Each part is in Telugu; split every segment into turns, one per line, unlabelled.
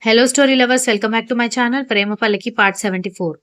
Hello, story lovers. Welcome back to my channel, Prema Pallaki, part 74.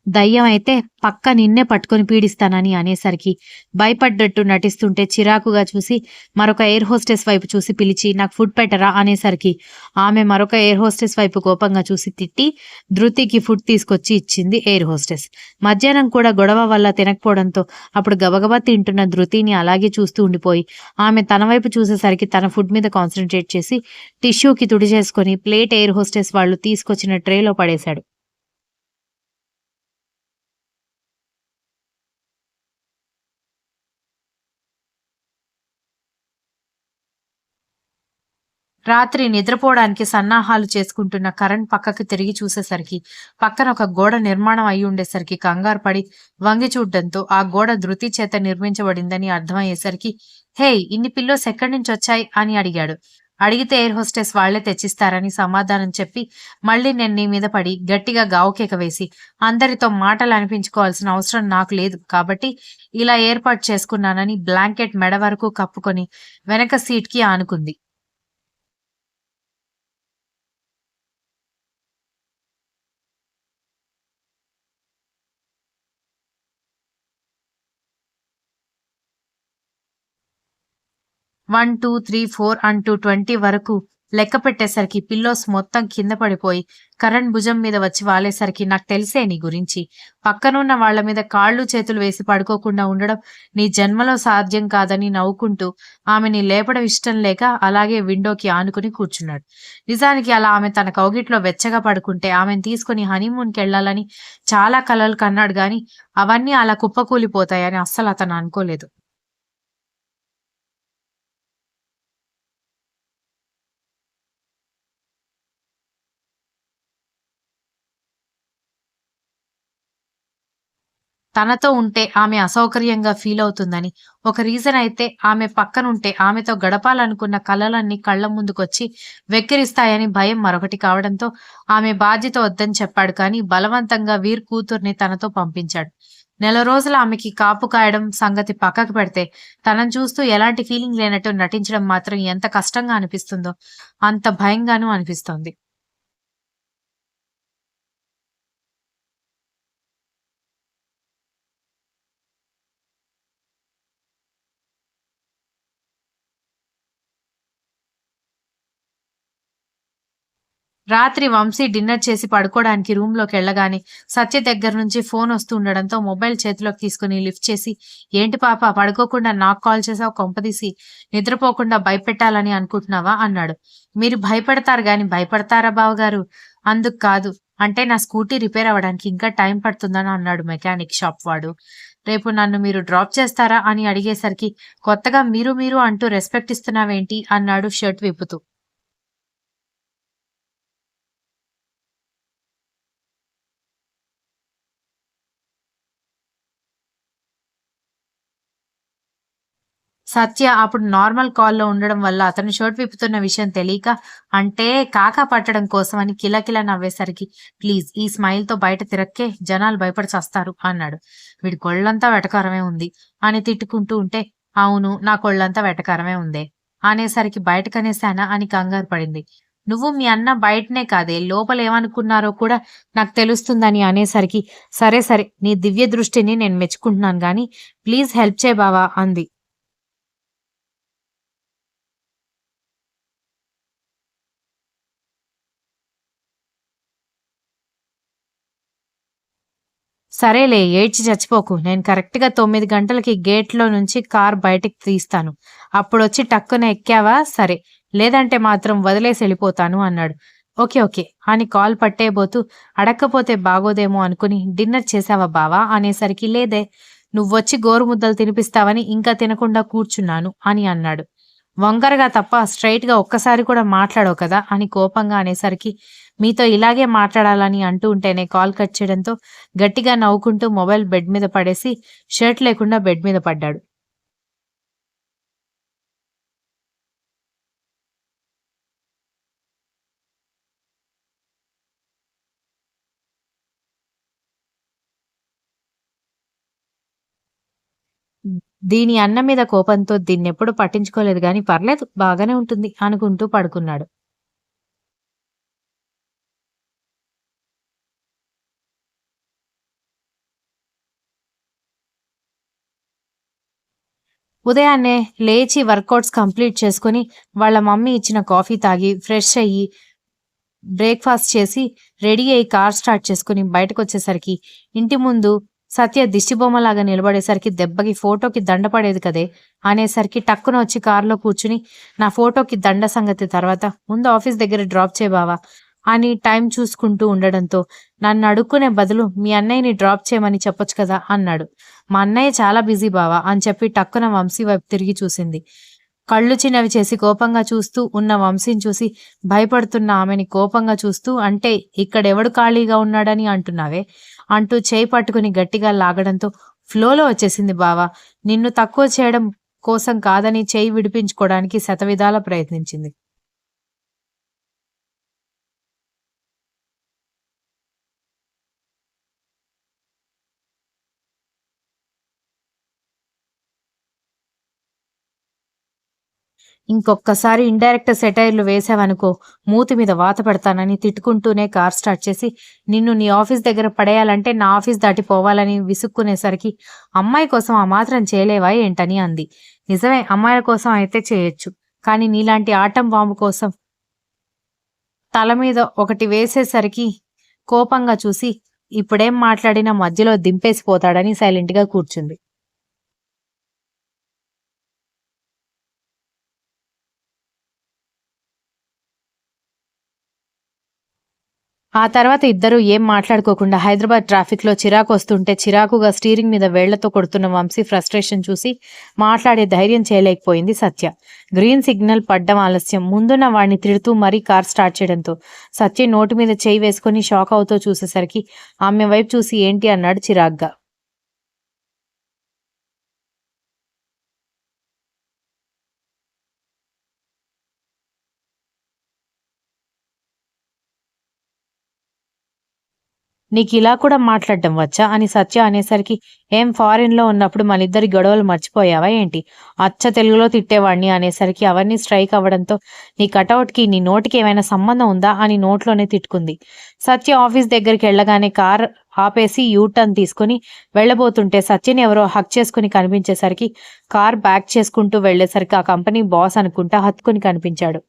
దయ్యం అయితే పక్క నిన్నే పట్టుకొని పీడిస్తానని అనేసరికి భయపడ్డట్టు నటిస్తుంటే చిరాకుగా చూసి మరొక ఎయిర్ హోస్టెస్ వైపు చూసి పిలిచి నాకు ఫుడ్ పెట్టరా అనేసరికి ఆమె మరొక ఎయిర్ హోస్టెస్ వైపు కోపంగా చూసి తిట్టి ధృతికి ఫుడ్ తీసుకొచ్చి ఇచ్చింది ఎయిర్ హోస్టెస్. మధ్యాహ్నం కూడా గొడవ వల్ల తినకపోవడంతో అప్పుడు గబగబా తింటున్న ధృతిని అలాగే చూస్తూ ఉండిపోయి ఆమె తన వైపు చూసేసరికి తన ఫుడ్ మీద కాన్సన్ట్రేట్ చేసి టిష్యూకి తుడి చేసుకొని ప్లేట్ ఎయిర్ హోస్టెస్ వాళ్ళు తీసుకొచ్చిన ట్రేలో పడేశాడు. రాత్రి నిద్రపోవడానికి సన్నాహాలు చేసుకుంటున్న కరణ్ పక్కకి తిరిగి చూసేసరికి పక్కన ఒక గోడ నిర్మాణం అయి ఉండేసరికి కంగారు పడి వంగి చూడ్డంతో ఆ గోడ ధృతి చేత నిర్మించబడిందని అర్థమయ్యేసరికి హే, ఇన్ని పిల్లోస్ ఎక్కడి నుంచి వచ్చాయి అని అడిగాడు. అడిగితే ఎయిర్ హోస్టెస్ వాళ్లే తెచ్చిస్తారని సమాధానం చెప్పి మళ్ళీ నేను నీ మీద పడి గట్టిగా గావుకేక వేసి అందరితో మాటలు అనిపించుకోవాల్సిన అవసరం నాకు లేదు కాబట్టి ఇలా ఏర్పాటు చేసుకున్నానని బ్లాంకెట్ మెడ వరకు కప్పుకొని వెనక సీట్కి ఆనుకుంది. 1, 2, 3, 4 అంటూ 20 వరకు లెక్క పెట్టేసరికి పిల్లోస్ మొత్తం కింద పడిపోయి కరణ్ భుజం మీద వచ్చి వాలేసరికి నాకు తెలిసే నీ గురించి. పక్కనున్న వాళ్ల మీద కాళ్ళు చేతులు వేసి పడుకోకుండా ఉండడం నీ జన్మలో సాధ్యం కాదని నవ్వుకుంటూ ఆమెని లేపడం ఇష్టం లేక అలాగే విండోకి ఆనుకుని కూర్చున్నాడు. నిజానికి అలా ఆమె తన కౌగిట్లో వెచ్చగా పడుకుంటే ఆమెను తీసుకుని హనీమూన్కి వెళ్లాలని చాలా కలలు కన్నాడు గాని అవన్నీ అలా కుప్పకూలిపోతాయని అస్సలు అతను అనుకోలేదు. తనతో ఉంటే ఆమె అసౌకర్యంగా ఫీల్ అవుతుందని, ఒక రీజన్ అయితే ఆమె పక్కనుంటే ఆమెతో గడపాలనుకున్న కలలన్నీ కళ్ల ముందుకొచ్చి వెక్కిరిస్తాయని భయం మరొకటి కావడంతో ఆమె బాధ్యత వద్దని చెప్పాడు కానీ బలవంతంగా వీర్ కూతుర్ని తనతో పంపించాడు. నెల రోజులు ఆమెకి కాపు కాయడం సంగతి పక్కకు పెడితే తనను చూస్తూ ఎలాంటి ఫీలింగ్ లేనట్టు నటించడం మాత్రం ఎంత కష్టంగా అనిపిస్తుందో అంత భయంగానూ అనిపిస్తోంది. రాత్రి వంశీ డిన్నర్ చేసి పడుకోవడానికి రూమ్‌లోకెళ్ళగానే సత్య దగ్గర నుంచి ఫోన్ వస్తూ ఉండడంతో మొబైల్ చేతిలోకి తీసుకుని లిఫ్ట్ చేసి ఏంటి పాప పడుకోకుండా నాకు కాల్ చేసావు కొంపదీసి నిద్రపోకుండా భయపెట్టాలని అనుకుంటున్నావా అన్నాడు. మీరు భయపడతారు గాని భయపడతారా బావగారు? అందుకు కాదు. అంటే నా స్కూటీ రిపేర్ అవ్వడానికి ఇంకా టైం పడుతుందని అన్నాడు మెకానిక్ షాప్ వాడు. రేపు నన్ను మీరు డ్రాప్ చేస్తారా అని అడిగేసరికి కొత్తగా మీరు మీరు అంటూ రెస్పెక్ట్ ఇస్తున్నావేంటి అన్నాడు షర్ట్ విప్పుతూ. సత్య అప్పుడు నార్మల్ కాల్‌లో ఉండడం వల్ల అతను షర్ట్ విప్పుతున్న విషయం తెలీక, అంటే కాకా పట్టడం కోసమని కిలకిలా నవ్వేసరికి, "ప్లీజ్ ఈ స్మైల్‌తో బయట తిరక్కే జనాలు భయపడి చస్తారు" అన్నాడు. "వీడి కొళ్ళంతా వెటకారమే ఉంది" అని తిట్టుకుంటూ ఉంటే, "అవును నా కొళ్ళంతా వెటకారమే ఉందే" అనేసరికి బయటకనేసానా అని కంగారు పడింది. "నువ్వు మీ అన్న బయటనే కాదే లోపల ఏమనుకున్నారో కూడా నాకు తెలుస్తుందని" అనేసరికి, "సరే సరే నీ దివ్య దృష్టిని నేను మెచ్చుకుంటున్నాను గానీ ప్లీజ్ హెల్ప్ చెయ్ బావ" అంది. సరేలే ఏడ్చి చచ్చిపోకు. నేను కరెక్ట్‌గా 9 గంటలకి గేట్‌లో నుంచి కార్ బయటికి తీస్తాను. అప్పుడొచ్చి టక్కున ఎక్కావా సరే. లేదంటే మాత్రం వదిలేసి ఎళ్ళిపోతాను అన్నాడు. ఓకే ఓకే అని కాల్ పట్టేయబోతూ అడక్కపోతే బాగోదేమో అనుకుని డిన్నర్ చేశావా బావా అనేసరికి లేదే. నువ్వొచ్చి గోరుముద్దలు తినిపిస్తావని ఇంకా తినకుండా కూర్చున్నాను అని అన్నాడు. వంకరగా తప్ప స్ట్రెయిట్‌గా ఒక్కసారి కూడా మాట్లాడవు కదా అని కోపంగా అనేసరికి మీతో ఇలాగే మాట్లాడాలని అంటూ ఉంటేనే కాల్ కట్ చేయడంతో గట్టిగా నవ్వుకుంటూ మొబైల్ బెడ్ మీద పడేసి షర్ట్ లేకుండా బెడ్ మీద పడ్డాడు. దీని అన్న మీద కోపంతో దీన్నెప్పుడు పట్టించుకోలేదు గాని పర్లేదు బాగానే ఉంటుంది అనుకుంటూ పడుకున్నాడు. ఉదయాన్నే లేచి వర్కౌట్స్ కంప్లీట్ చేసుకొని, వాళ్ళ మమ్మీ ఇచ్చిన కాఫీ తాగి, ఫ్రెష్ అయ్యి, బ్రేక్‌ఫాస్ట్ చేసి, రెడీ అయ్యి కార్ స్టార్ట్ చేసుకొని బయటకొచ్చేసరికి, ఇంటి ముందు సత్య దిష్టిబొమ్మలాగా నిలబడేసరికి దెబ్బకి ఫోటోకి దండ పడేది కదే! అనేసరికి టక్కున వచ్చి కారులో కూర్చుని, నా ఫోటోకి దండ సంగతి తర్వాత, ముందు ఆఫీస్ దగ్గర డ్రాప్ చేయి బావ అని టైం చూసుకుంటూ ఉండడంతో, నన్నడుక్కునే బదులు మీ అన్నయ్యని డ్రాప్ చేయమని చెప్పొచ్చు కదా! అన్నాడు. మా అన్నయ్య చాలా బిజీ బావ అని చెప్పి టక్కున వంశీ వైపు తిరిగి చూసింది. కళ్ళు చిన్నవి చేసి కోపంగా చూస్తూ ఉన్న వంశీని చూసి భయపడుతున్న ఆమెని కోపంగా చూస్తూ అంటే ఇక్కడెవడు ఖాళీగా ఉన్నాడని అంటున్నావే అంటూ చేయి పట్టుకుని గట్టిగా లాగడంతో ఫ్లోలో వచ్చేసింది బావ. నిన్ను తక్కువ చేయడం కోసం కాదని చేయి విడిపించుకోవడానికి శతవిధాల ప్రయత్నించింది. ఇంకొక్కసారి ఇండైరెక్ట్ సెటైర్‌లు వేశావనుకో మూతి మీద వాత పెడతానని తిట్టుకుంటూనే కార్ స్టార్ట్ చేసి, నిన్ను నీ ఆఫీస్ దగ్గర పడేయాలంటే నా ఆఫీస్ దాటి పోవాలని విసుక్కునేసరికి, అమ్మాయి కోసం ఆ మాత్రం చేయలేవా ఏంటని అంది. నిజమే అమ్మాయిల కోసం అయితే చేయొచ్చు. కానీ నీలాంటి ఆటం బాంబు కోసం తల మీద ఒకటి వేసేసరికి కోపంగా చూసి, ఇప్పుడేం మాట్లాడినా మధ్యలో దింపేసి పోతాడని సైలెంట్‌గా కూర్చుంది. ఆ తర్వాత ఇద్దరూ ఏం మాట్లాడుకోకుండా హైదరాబాద్ ట్రాఫిక్‌లో చిరాకొస్తుంటే చిరాకుగా స్టీరింగ్ మీద వేళ్లతో కొడుతున్న వంశీ ఫ్రస్ట్రేషన్ చూసి మాట్లాడే ధైర్యం చేయలేకపోయింది సత్య. గ్రీన్ సిగ్నల్ పడ్డం ఆలస్యం. ముందున్న వాడిని తిడుతూ మరీ కార్ స్టార్ట్ చేయడంతో సత్య నోటి మీద చెయ్యి వేసుకొని షాక్ అవుతూ చూసేసరికి ఆమె వైపు చూసి ఏంటి అన్నాడు చిరాగ్గా. నీకిలా కూడా మాట్లాడడం వచ్చా? అని సత్య అనేసరికి, ఏం ఫారిన్‌లో ఉన్నప్పుడు మనిద్దరి గొడవలు మర్చిపోయావా ఏంటి? అచ్చ తెలుగులో తిట్టేవాడిని అనేసరికి అవన్నీ స్ట్రైక్ అవ్వడంతో, నీ కటౌట్‌కి నీ నోటికి ఏమైనా సంబంధం ఉందా? అని నోట్లోనే తిట్టుకుంది. సత్య ఆఫీస్ దగ్గరికెళ్ళగానే కార్ ఆపేసి యూ టర్న్ తీసుకొని వెళ్ళబోతుంటే సత్యని ఎవరో హగ్ చేసుకొని కనిపించేసరికి, కార్ బ్యాక్ చేసుకుంటూ వెళ్ళేసరికి ఆ కంపెనీ బాస్ అనుకుంటా హత్తుకొని కనిపించాడు.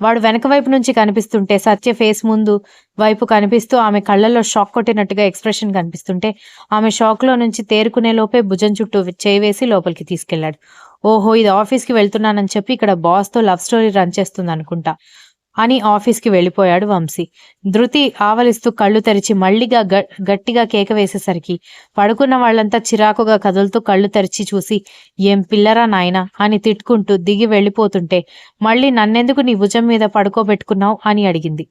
వాడు వెనక వైపు నుంచి కనిపిస్తుంటే సత్య ఫేస్ ముందు వైపు కనిపిస్తూ ఆమె కళ్ళల్లో షాక్ కొట్టినట్టుగా ఎక్స్‌ప్రెషన్ కనిపిస్తుంటే, ఆమె షాక్‌లో నుంచి తేరుకునే లోపే భుజం చుట్టూ చేయి వేసి లోపలికి తీసుకెళ్లాడు. ఓహో! ఇది ఆఫీస్‌కి వెళ్తున్నానని చెప్పి ఇక్కడ బాస్‌తో లవ్ స్టోరీ రన్ చేస్తుందనుకుంటా అని ఆఫీస్‌కి వెళ్ళిపోయాడు వంశీ. ధృతి ఆవలిస్తూ కళ్ళు తెరిచి మళ్ళీగా గట్టిగా కేక వేసేసరికి పడుకున్న వాళ్ళంతా చిరాకుగా కదులుతూ కళ్ళు తెరిచి చూసి, "ఏం పిల్లరా నాయనా" అని తిట్టుకుంటూ దిగి వెళ్ళిపోతుంటే, "మళ్ళీ నన్నెందుకు నీ భుజం మీద పడుకోబెట్టుకున్నావ్" అని అడిగింది.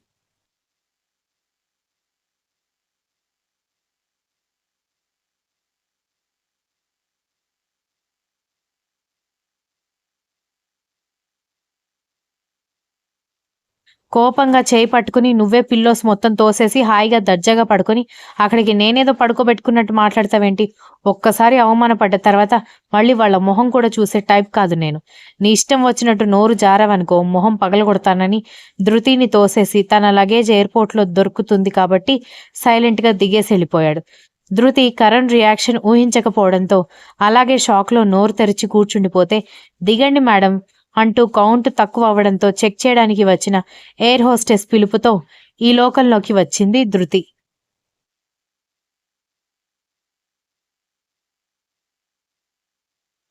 కోపంగా చేయి పట్టుకుని నువ్వే పిల్లోస్ మొత్తం తోసేసి హాయిగా దర్జాగా పడుకొని అక్కడికి నేనేదో పడుకోబెట్టుకున్నట్టు మాట్లాడతావేంటి? ఒక్కసారి అవమానపడ్డ తర్వాత మళ్ళీ వాళ్ళ మొహం కూడా చూసే టైప్ కాదు నేను. నీ ఇష్టం వచ్చినట్టు నోరు జారావనుకో మొహం పగలగొడతానని ధృతిని తోసేసి తన లగేజ్ ఎయిర్‌పోర్ట్‌లో దొరుకుతుంది కాబట్టి సైలెంట్‌గా దిగేసి వెళ్ళిపోయాడు. ధృతి కరణ్ రియాక్షన్ ఊహించకపోవడంతో అలాగే షాక్‌లో నోరు తెరిచి కూర్చుండిపోతే, దిగండి మేడం అంటూ కౌంట్ తక్కువ అవ్వడంతో చెక్ చేయడానికి వచ్చిన ఎయిర్ హోస్టెస్ పిలుపుతో ఈ లోకంలోకి వచ్చింది ధృతి.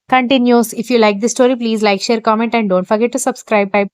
Continues. If you like this story, please like, share, comment, and don't forget to subscribe. Bye.